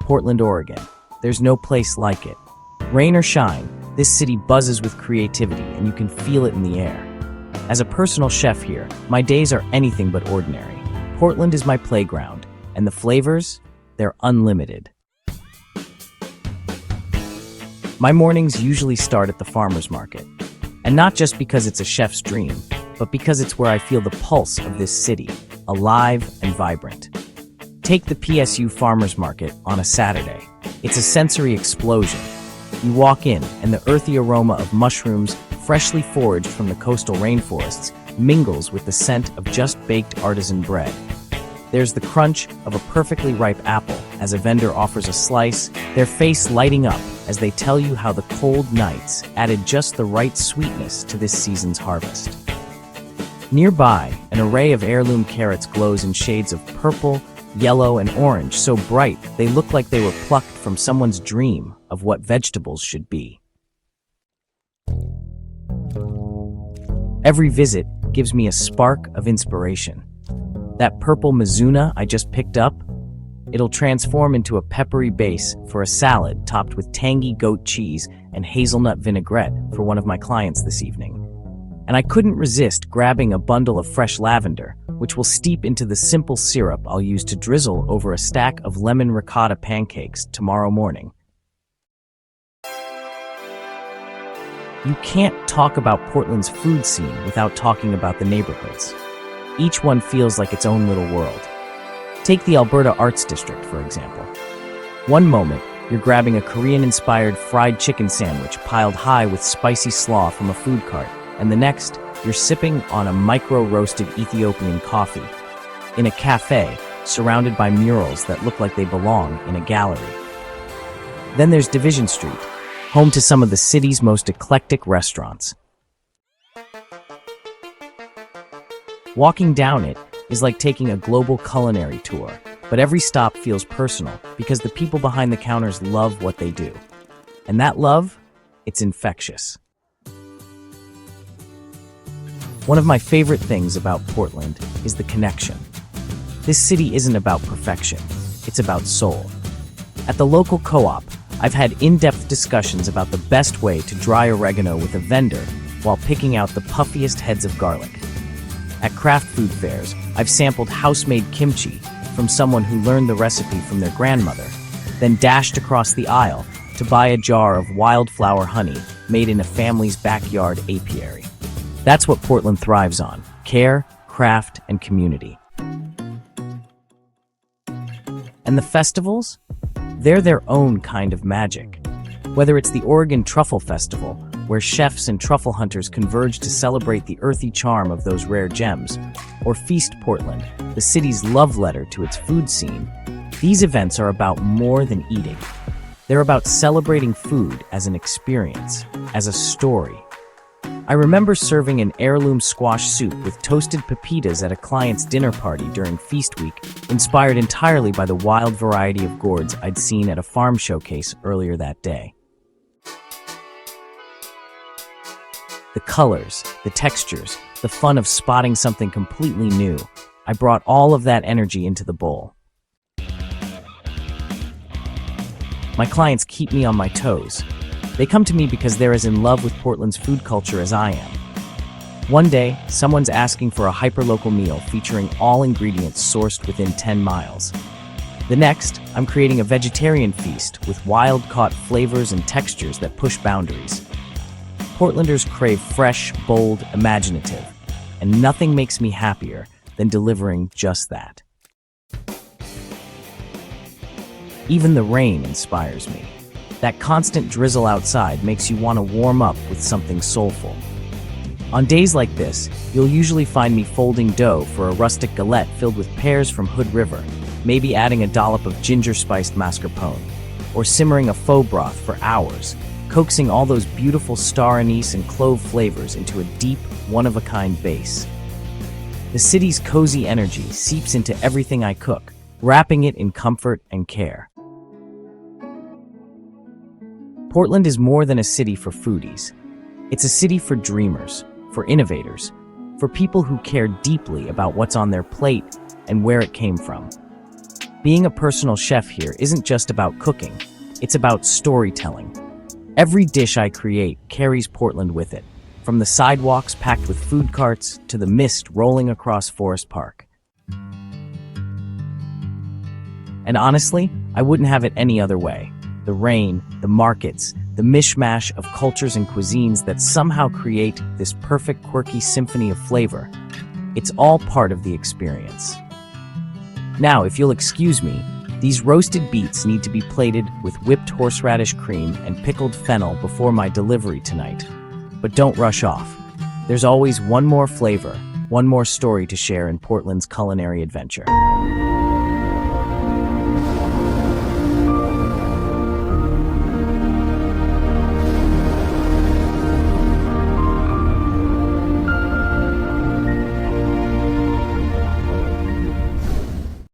Portland, Oregon. There's no place like it. Rain or shine, this city buzzes with creativity and you can feel it in the air. As a personal chef here, my days are anything but ordinary. Portland is my playground, and the flavors, they're unlimited. My mornings usually start at the farmers market. And not just because it's a chef's dream, but because it's where I feel the pulse of this city, alive and vibrant. Take the PSU Farmers Market on a Saturday. It's a sensory explosion. You walk in, and the earthy aroma of mushrooms, freshly foraged from the coastal rainforests, mingles with the scent of just-baked artisan bread. There's the crunch of a perfectly ripe apple as a vendor offers a slice, their face lighting up as they tell you how the cold nights added just the right sweetness to this season's harvest. Nearby, an array of heirloom carrots glows in shades of purple, yellow, and orange, so bright they look like they were plucked from someone's dream of what vegetables should be. Every visit gives me a spark of inspiration. That purple mizuna I just picked up, it'll transform into a peppery base for a salad topped with tangy goat cheese and hazelnut vinaigrette for one of my clients this evening. And I couldn't resist grabbing a bundle of fresh lavender, which will steep into the simple syrup I'll use to drizzle over a stack of lemon ricotta pancakes tomorrow morning. You can't talk about Portland's food scene without talking about the neighborhoods. Each one feels like its own little world. Take the Alberta Arts District, for example. One moment, you're grabbing a Korean-inspired fried chicken sandwich piled high with spicy slaw from a food cart, and the next, you're sipping on a micro-roasted Ethiopian coffee in a cafe surrounded by murals that look like they belong in a gallery. Then there's Division Street, home to some of the city's most eclectic restaurants. Walking down it is like taking a global culinary tour, but every stop feels personal because the people behind the counters love what they do. And that love, it's infectious. One of my favorite things about Portland is the connection. This city isn't about perfection, it's about soul. At the local co-op, I've had in-depth discussions about the best way to dry oregano with a vendor while picking out the puffiest heads of garlic. At craft food fairs, I've sampled house-made kimchi from someone who learned the recipe from their grandmother, then dashed across the aisle to buy a jar of wildflower honey made in a family's backyard apiary. That's what Portland thrives on: care, craft, and community. And the festivals? They're their own kind of magic. Whether it's the Oregon Truffle Festival, where chefs and truffle hunters converge to celebrate the earthy charm of those rare gems, or Feast Portland, the city's love letter to its food scene, these events are about more than eating. They're about celebrating food as an experience, as a story. I remember serving an heirloom squash soup with toasted pepitas at a client's dinner party during Feast Week, inspired entirely by the wild variety of gourds I'd seen at a farm showcase earlier that day. The colors, the textures, the fun of spotting something completely new. I brought all of that energy into the bowl. My clients keep me on my toes. They come to me because they're as in love with Portland's food culture as I am. One day, someone's asking for a hyperlocal meal featuring all ingredients sourced within 10 miles. The next, I'm creating a vegetarian feast with wild-caught flavors and textures that push boundaries. Portlanders crave fresh, bold, imaginative, and nothing makes me happier than delivering just that. Even the rain inspires me. That constant drizzle outside makes you want to warm up with something soulful. On days like this, you'll usually find me folding dough for a rustic galette filled with pears from Hood River, maybe adding a dollop of ginger-spiced mascarpone, or simmering a faux broth for hours, coaxing all those beautiful star anise and clove flavors into a deep, one-of-a-kind base. The city's cozy energy seeps into everything I cook, wrapping it in comfort and care. Portland is more than a city for foodies. It's a city for dreamers, for innovators, for people who care deeply about what's on their plate and where it came from. Being a personal chef here isn't just about cooking, it's about storytelling. Every dish I create carries Portland with it, from the sidewalks packed with food carts to the mist rolling across Forest Park. And honestly, I wouldn't have it any other way. The rain, the markets, the mishmash of cultures and cuisines that somehow create this perfect quirky symphony of flavor. It's all part of the experience. Now, if you'll excuse me, these roasted beets need to be plated with whipped horseradish cream and pickled fennel before my delivery tonight. But don't rush off. There's always one more flavor, one more story to share in Portland's culinary adventure.